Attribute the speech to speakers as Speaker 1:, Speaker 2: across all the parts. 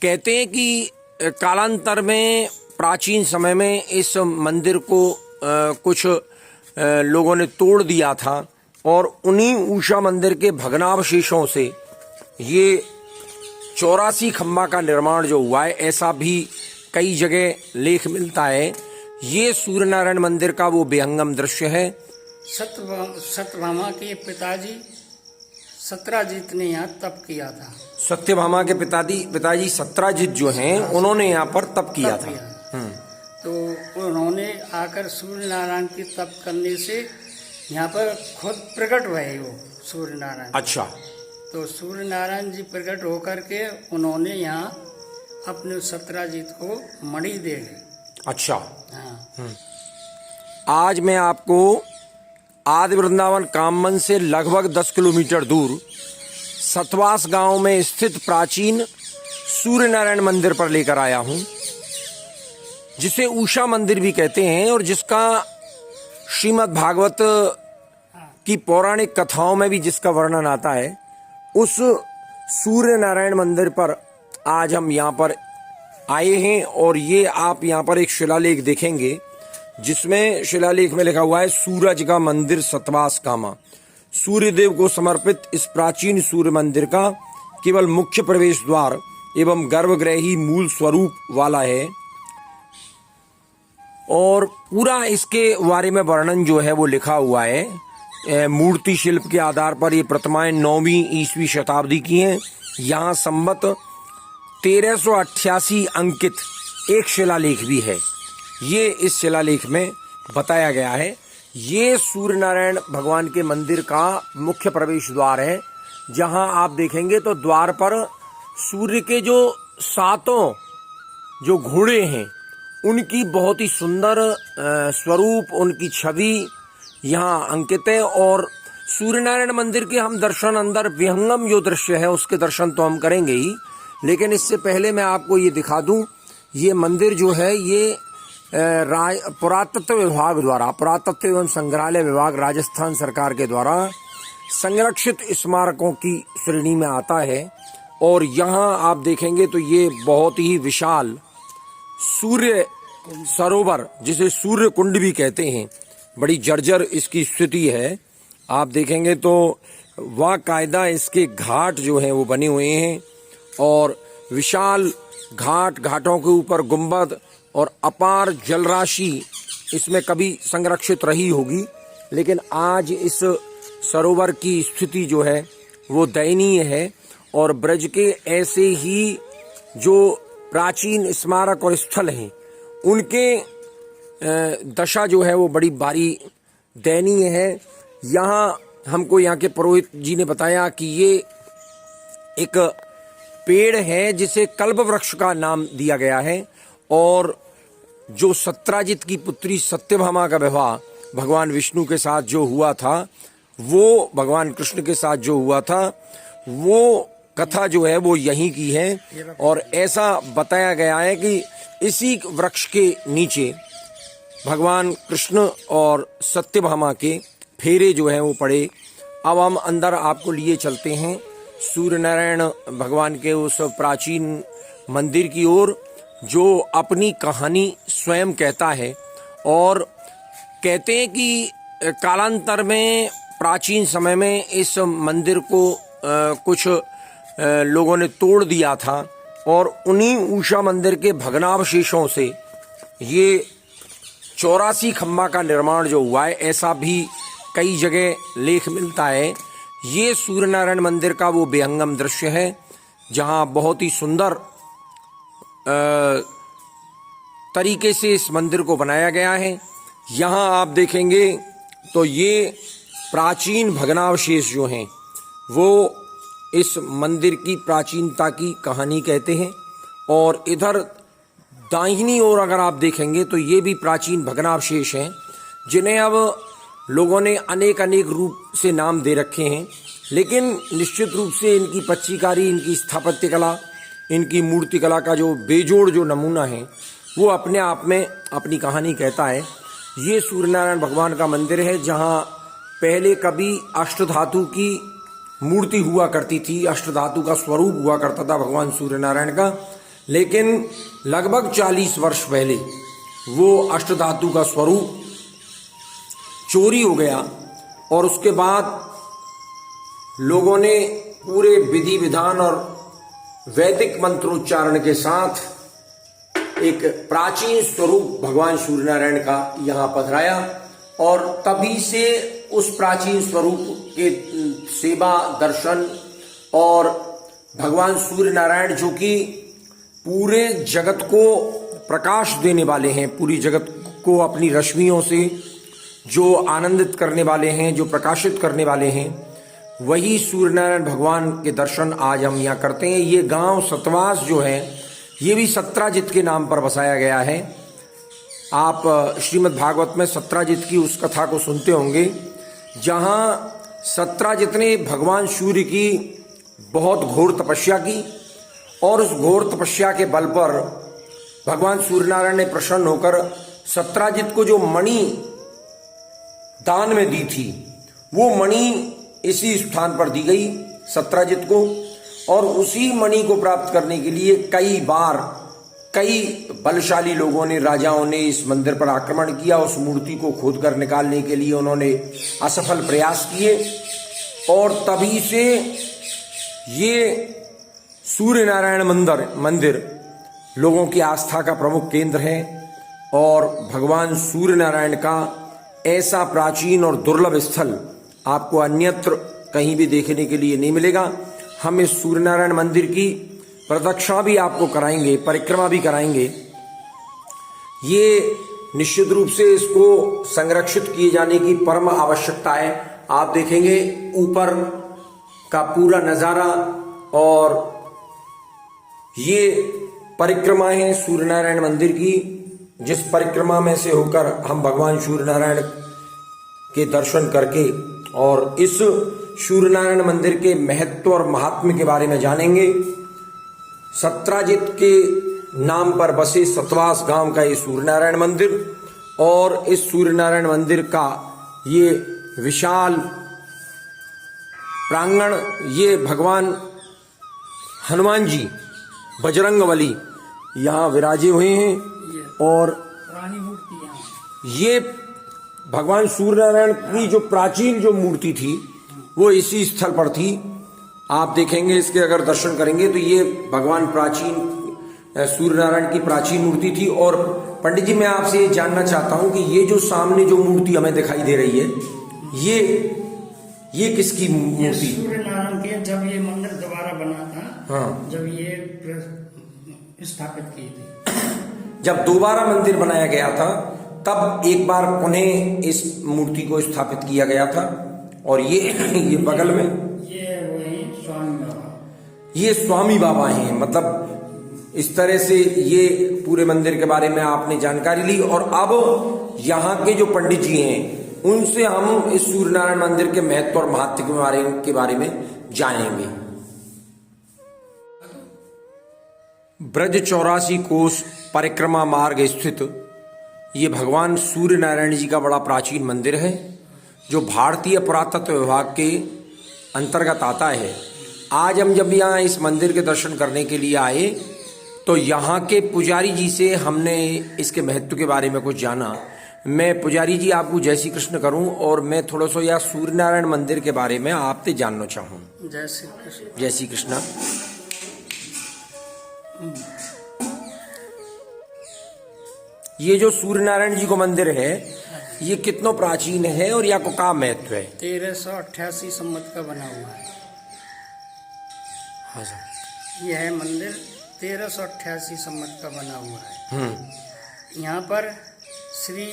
Speaker 1: कहते हैं कि कालांतर में प्राचीन समय में इस मंदिर को कुछ लोगों ने तोड़ दिया था और उन्हीं उषा मंदिर के भग्नावशेषों से ये 84 खम्बा का निर्माण जो हुआ है, ऐसा भी कई जगह लेख मिलता है। ये सूर्य नारायण मंदिर का वो विहंगम दृश्य है।
Speaker 2: सत्यभामा के पिताजी सत्राजित ने यहाँ तप किया था।
Speaker 1: सत्यभामा के पिताजी सत्राजित जो हैं, उन्होंने यहाँ पर तप किया था।
Speaker 2: तो उन्होंने आकर सूर्य नारायण की तप करने से यहाँ पर खुद प्रकट हुए वो सूर्य नारायण।
Speaker 1: अच्छा।
Speaker 2: तो सूर्य नारायण जी प्रकट होकर के उन्होंने यहाँ अपने सत्राजित को मणि दे गए।
Speaker 1: अच्छा।
Speaker 2: हाँ।
Speaker 1: आज मैं आपको आदि वृंदावन काममन से लगभग 10 किलोमीटर दूर सतवास गांव में स्थित प्राचीन सूर्य नारायण मंदिर पर लेकर आया हूं, जिसे उषा मंदिर भी कहते हैं और जिसका श्रीमद् भागवत की पौराणिक कथाओं में भी जिसका वर्णन आता है, उस सूर्य नारायण मंदिर पर आज हम यहाँ पर आए हैं। और ये आप यहाँ पर एक शिलालेख देखेंगे जिसमें शिलालेख में लिखा हुआ है, सूरज का मंदिर सतवास कामा। सूर्यदेव को समर्पित इस प्राचीन सूर्य मंदिर का केवल मुख्य प्रवेश द्वार एवं गर्भगृह ही मूल स्वरूप वाला है और पूरा इसके बारे में वर्णन जो है वो लिखा हुआ है। मूर्ति शिल्प के आधार पर ये प्रतिमाएं 9वीं ईस्वी शताब्दी की हैं। यहाँ संवत 1388 अंकित एक शिलालेख भी है। ये इस शिलालेख में बताया गया है। ये सूर्य नारायण भगवान के मंदिर का मुख्य प्रवेश द्वार है, जहां आप देखेंगे तो द्वार पर सूर्य के जो 7 जो घोड़े हैं, उनकी बहुत ही सुंदर स्वरूप, उनकी छवि यहाँ अंकित है। और सूर्य नारायण मंदिर के हम दर्शन, अंदर विहंगम जो दृश्य है उसके दर्शन तो हम करेंगे ही, लेकिन इससे पहले मैं आपको ये दिखा दूं, ये मंदिर जो है ये पुरातत्व विभाग द्वारा, पुरातत्व एवं संग्रहालय विभाग राजस्थान सरकार के द्वारा संरक्षित स्मारकों की श्रेणी में आता है। और यहाँ आप देखेंगे तो ये बहुत ही विशाल सूर्य सरोवर, जिसे सूर्य कुंड भी कहते हैं, बड़ी जर्जर इसकी स्थिति है। आप देखेंगे तो वाकायदा इसके घाट जो हैं वो बने हुए हैं और विशाल घाटों के ऊपर गुंबद और अपार जलराशि इसमें कभी संरक्षित रही होगी, लेकिन आज इस सरोवर की स्थिति जो है वो दयनीय है। और ब्रज के ऐसे ही जो प्राचीन स्मारक और स्थल हैं, उनके दशा जो है वो बड़ी भारी दयनीय है। यहाँ हमको यहाँ के पुरोहित जी ने बताया कि ये एक पेड़ है जिसे कल्प वृक्ष का नाम दिया गया है। और जो सत्राजित की पुत्री सत्यभामा का विवाह भगवान विष्णु के साथ जो हुआ था, वो भगवान कृष्ण के साथ जो हुआ था, वो कथा जो है वो यहीं की है। और ऐसा बताया गया है कि इसी वृक्ष के नीचे भगवान कृष्ण और सत्यभामा के फेरे जो हैं वो पड़े। अब हम अंदर आपको लिए चलते हैं सूर्य नारायण भगवान के उस प्राचीन मंदिर की ओर, जो अपनी कहानी स्वयं कहता है। और कहते हैं कि कालांतर में प्राचीन समय में इस मंदिर को कुछ लोगों ने तोड़ दिया था और उन्हीं उषा मंदिर के भग्नावशेषों से ये 84 खम्बा का निर्माण जो हुआ है, ऐसा भी कई जगह लेख मिलता है। ये सूर्य नारायण मंदिर का वो विहंगम दृश्य है, जहां बहुत ही सुंदर तरीके से इस मंदिर को बनाया गया है। यहाँ आप देखेंगे तो ये प्राचीन भग्नावशेष जो हैं वो इस मंदिर की प्राचीनता की कहानी कहते हैं। और इधर दाहिनी ओर अगर आप देखेंगे तो ये भी प्राचीन भग्नावशेष हैं, जिन्हें अब लोगों ने अनेक रूप से नाम दे रखे हैं, लेकिन निश्चित रूप से इनकी पच्चीकारी, इनकी स्थापत्य कला, इनकी मूर्ति कला का जो बेजोड़ जो नमूना है वो अपने आप में अपनी कहानी कहता है। ये सूर्य नारायण भगवान का मंदिर है, जहाँ पहले कभी अष्टधातु की मूर्ति हुआ करती थी, अष्टधातु का स्वरूप हुआ करता था भगवान सूर्य नारायण का, लेकिन लगभग 40 वर्ष पहले वो अष्टधातु का स्वरूप चोरी हो गया और उसके बाद लोगों ने पूरे विधि विधान और वैदिक मंत्रोच्चारण के साथ एक प्राचीन स्वरूप भगवान सूर्य नारायण का यहाँ पधराया और तभी से उस प्राचीन स्वरूप के सेवा दर्शन और भगवान सूर्य नारायण जो कि पूरे जगत को प्रकाश देने वाले हैं, पूरी जगत को अपनी रश्मियों से जो आनंदित करने वाले हैं, जो प्रकाशित करने वाले हैं, वही सूर्य नारायण भगवान के दर्शन आज हम यहाँ करते हैं। ये गांव सतवास जो है ये भी सत्राजित के नाम पर बसाया गया है। आप श्रीमद् भागवत में सत्राजित की उस कथा को सुनते होंगे जहाँ सत्राजित ने भगवान सूर्य की बहुत घोर तपस्या की और उस घोर तपस्या के बल पर भगवान सूर्य नारायण ने प्रसन्न होकर सत्राजित को जो मणि दान में दी थी वो मणि इसी स्थान पर दी गई सत्राजित को, और उसी मणि को प्राप्त करने के लिए कई बार कई बलशाली लोगों ने, राजाओं ने इस मंदिर पर आक्रमण किया। उस मूर्ति को खोद कर निकालने के लिए उन्होंने असफल प्रयास किए और तभी से ये सूर्य नारायण मंदिर लोगों की आस्था का प्रमुख केंद्र है और भगवान सूर्य नारायण का ऐसा प्राचीन और दुर्लभ स्थल आपको अन्यत्र कहीं भी देखने के लिए नहीं मिलेगा। हम इस सूर्य नारायण मंदिर की प्रदक्षिणा भी आपको कराएंगे, परिक्रमा भी कराएंगे। ये निश्चित रूप से इसको संरक्षित किए जाने की परम आवश्यकता है। आप देखेंगे ऊपर का पूरा नज़ारा और ये परिक्रमा है सूर्य नारायण मंदिर की, जिस परिक्रमा में से होकर हम भगवान सूर्य नारायण के दर्शन करके और इस सूर्य नारायण मंदिर के महत्व और महात्म्य के बारे में जानेंगे। सत्राजित के नाम पर बसे सतवास गांव का ये सूर्य नारायण मंदिर और इस सूर्य नारायण मंदिर का ये विशाल प्रांगण, ये भगवान हनुमान जी बजरंगबली यहाँ विराजे हुए हैं और
Speaker 2: पुरानी मूर्ति यहाँ
Speaker 1: ये भगवान सूर्य नारायण की जो प्राचीन जो मूर्ति थी वो इसी स्थल पर थी। आप देखेंगे इसके अगर दर्शन करेंगे तो ये भगवान प्राचीन सूर्य नारायण की प्राचीन मूर्ति थी। और पंडित जी मैं आपसे ये जानना चाहता हूँ कि ये जो सामने जो मूर्ति हमें दिखाई दे रही है ये किसकी मूर्ति?
Speaker 2: सूर्य नारायण के जब ये मंदिर दोबारा बना था,
Speaker 1: हाँ,
Speaker 2: जब ये स्थापित की थी,
Speaker 1: जब दोबारा मंदिर बनाया गया था तब एक बार उन्हें इस मूर्ति को स्थापित किया गया था। और ये बगल में
Speaker 2: ये वही स्वामी बाबा,
Speaker 1: ये स्वामी बाबा हैं। मतलब इस तरह से ये पूरे मंदिर के बारे में आपने जानकारी ली और अब यहाँ के जो पंडित जी हैं उनसे हम इस सूर्य नारायण मंदिर के महत्व और महत्व के बारे में जानेंगे। ब्रज 84 कोस परिक्रमा मार्ग स्थित ये भगवान सूर्य नारायण जी का बड़ा प्राचीन मंदिर है जो भारतीय पुरातत्व विभाग के अंतर्गत आता है। आज हम जब यहाँ इस मंदिर के दर्शन करने के लिए आए तो यहाँ के पुजारी जी से हमने इसके महत्व के बारे में कुछ जाना। मैं पुजारी जी आपको जय श्री कृष्ण करूं और मैं थोड़ा सा यह सूर्य नारायण मंदिर के बारे में आपसे जानना चाहूँ।
Speaker 2: जय श्री कृष्ण।
Speaker 1: जय श्री कृष्ण। ये जो सूर्य नारायण जी को मंदिर है ये कितना प्राचीन है और या को का महत्व है?
Speaker 2: 1388 संवत का बना हुआ है।
Speaker 1: हाँ सर।
Speaker 2: यह है मंदिर 1388 संवत का बना हुआ है। यहाँ पर श्री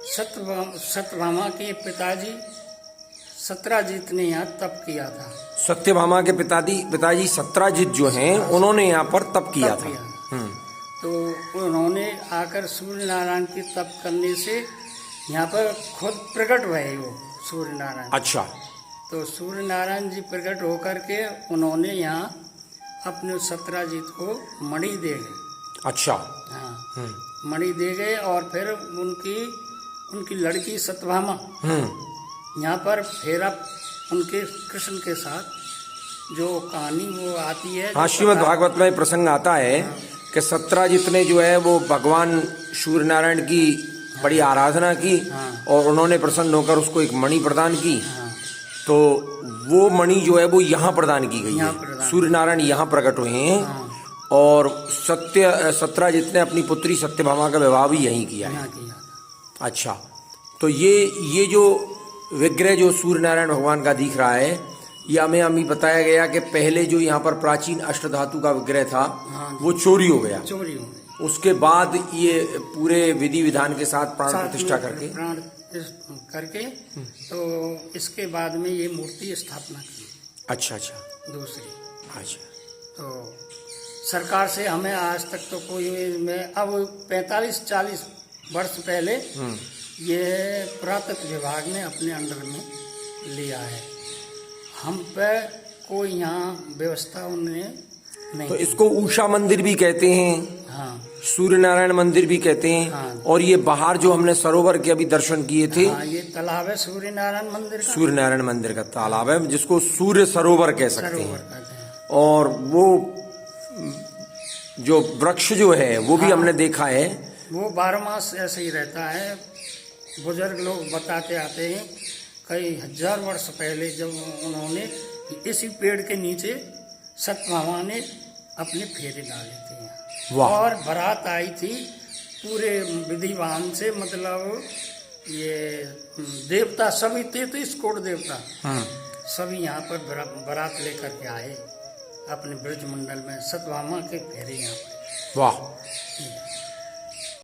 Speaker 2: सत्यभामा के पिताजी सत्राजित ने यहाँ तप किया था।
Speaker 1: सत्यभामा के पिताजी सत्राजित जो हैं उन्होंने यहाँ पर तप किया था।
Speaker 2: तो उन्होंने आकर सूर्य नारायण की तप करने से यहाँ पर खुद प्रकट हुए वो सूर्य नारायण।
Speaker 1: अच्छा।
Speaker 2: तो सूर्य नारायण जी प्रकट होकर के उन्होंने यहाँ अपने सत्राजित को मणि दे गए।
Speaker 1: अच्छा।
Speaker 2: हाँ, मणि दे गए और फिर उनकी लड़की सत्यभामा यहाँ पर फेरा उनके कृष्ण के साथ जो कहानी वो आती है।
Speaker 1: हाँ, श्रीमद् भागवत में प्रसंग आता है कि 17 जितने जो है वो भगवान सूर्य नारायण की बड़ी आराधना की और उन्होंने प्रसन्न होकर उसको एक मणि प्रदान की। तो वो मणि जो है वो यहाँ प्रदान की गई है, सूर्य नारायण यहाँ प्रकट हुए हैं और 17 जितने अपनी पुत्री सत्यभामा का विवाह भी यहीं किया है। अच्छा, तो ये जो विग्रह जो सूर्य नारायण भगवान का दिख रहा है, ये हमें अभी बताया गया कि पहले जो यहाँ पर प्राचीन अष्टधातु का विग्रह था वो चोरी हो गया। उसके बाद ये पूरे विधि विधान के साथ प्राण प्रतिष्ठा
Speaker 2: करके तो इसके बाद में ये मूर्ति स्थापना की।
Speaker 1: अच्छा
Speaker 2: दूसरी।
Speaker 1: अच्छा,
Speaker 2: तो सरकार से हमें आज तक तो कोई में अब 45-40 वर्ष पहले ये पुरातत्व विभाग ने अपने अंडर में लिया है। हम पे कोई यहाँ व्यवस्था उन्होंने नहीं।
Speaker 1: तो इसको उषा मंदिर भी कहते हैं,
Speaker 2: हाँ,
Speaker 1: सूर्य नारायण मंदिर भी कहते हैं।
Speaker 2: हाँ,
Speaker 1: और ये बाहर जो हमने सरोवर के अभी दर्शन किए थे,
Speaker 2: हाँ, ये तालाब है सूर्य नारायण मंदिर का।
Speaker 1: सूर्य नारायण मंदिर का तालाब है जिसको सूर्य सरोवर कह सकते हैं। और वो जो वृक्ष जो है वो भी हमने देखा है,
Speaker 2: वो 12 मास ऐसे ही रहता है। बुजुर्ग लोग बताते आते हैं कई हजार वर्ष पहले जब उन्होंने इसी पेड़ के नीचे सत्यभामा ने अपने फेरे डाले थे और बारात आई थी पूरे विधिवान से, मतलब ये देवता सभी 33 कोट देवता सभी यहाँ पर बारात लेकर के आए अपने ब्रज मंडल में, सत्यभामा के फेरे यहाँ पर।
Speaker 1: वाह।